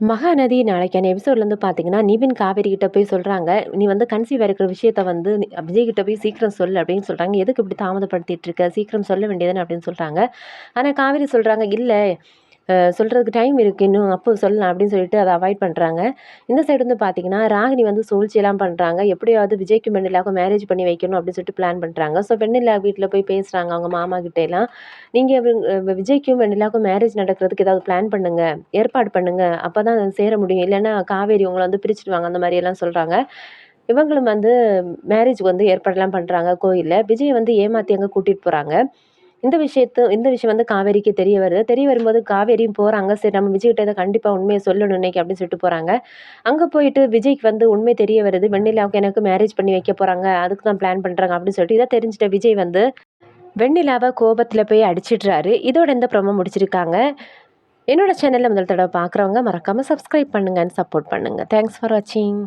மகாநதி நாளைக்கான எபிசோட்லேருந்து பார்த்தீங்கன்னா, நிவின் காவேரி கிட்ட போய் சொல்றாங்க, "நீ வந்து கன்சீவா இருக்கிற விஷயத்த வந்து விஜய் கிட்ட போய் சீக்கிரம் சொல்லு" அப்படின்னு சொல்றாங்க. "எதுக்கு இப்படி தாமதப்படுத்திட்டு இருக்க? சீக்கிரம் சொல்ல வேண்டியது தானே" அப்படின்னு சொல்றாங்க. ஆனா காவேரி சொல்றாங்க, "இல்ல சொல்றதுக்கு டைம் இருக்கு இன்னும், அப்போ சொல்லலாம்" அப்படின்னு சொல்லிட்டு அத அவாய்ட் பண்றாங்க. இந்த சைடு வந்து பார்த்தீங்கன்னா, ராகினி வந்து சூழ்ச்சியெல்லாம் பண்றாங்க. எப்படியாவது விஜய்க்கும் வெண்ணிலாவுக்கும் மேரேஜ் பண்ணி வைக்கணும் அப்படின்னு சொல்லிட்டு பிளான் பண்றாங்க. ஸோ வெண்ணிலா வீட்ல போய் பேசுறாங்க அவங்க மாமா கிட்டலாம். "நீங்க விஜய்க்கும் வெண்ணிலாவுக்கும் மேரேஜ் நடக்கிறதுக்கு ஏதாவது பிளான் பண்ணுங்க. ஏற்பாடு பண்ணுங்க. அப்பதான் சேர முடியும். இல்லன்னா காவேரி உங்கள வந்து பிரிச்சுடுவாங்க." அந்த மாரியெல்லாம் சொல்றாங்க. இவங்களும் வந்து மேரேஜ்க்கு வந்து ஏற்பாடுலாம் பண்றாங்க கோயில்ல. விஜய வந்து ஏமாத்தி அங்க கூட்டிட்டு போறாங்க. இந்த விஷயம் வந்து காவேரிக்கு தெரிய வருது. தெரிய வரும்போது காவேரியும் போறாங்க. சரி நம்ம விஜய்கிட்ட இத கண்டிப்பா உண்மைய சொல்லணும் இன்னைக்கு அப்படின்னு சொல்லிட்டு போறாங்க. அங்க போயிட்டு விஜய்க்கு வந்து உண்மை தெரிய வருது. வெண்ணிலாவுக்கு எனக்கு மேரேஜ் பண்ணி வைக்க போறாங்க. அதுக்கு தான் பிளான் பண்றாங்க அப்படின்னு சொல்லிட்டு இத தெரிஞ்சுட்ட விஜய் வந்து வெண்ணிலாவ கோபத்துல போய் அடிச்சிடுறாரு. இதோட இந்த ப்ரோமோ முடிச்சிருக்காங்க. என்னோட சேனல்ல முதல் தடவ பார்க்குறவங்க மறக்காம சப்ஸ்கிரைப் பண்ணுங்க அண்ட் சப்போர்ட் பண்ணுங்க. தேங்க்ஸ் ஃபார் வாட்சிங்.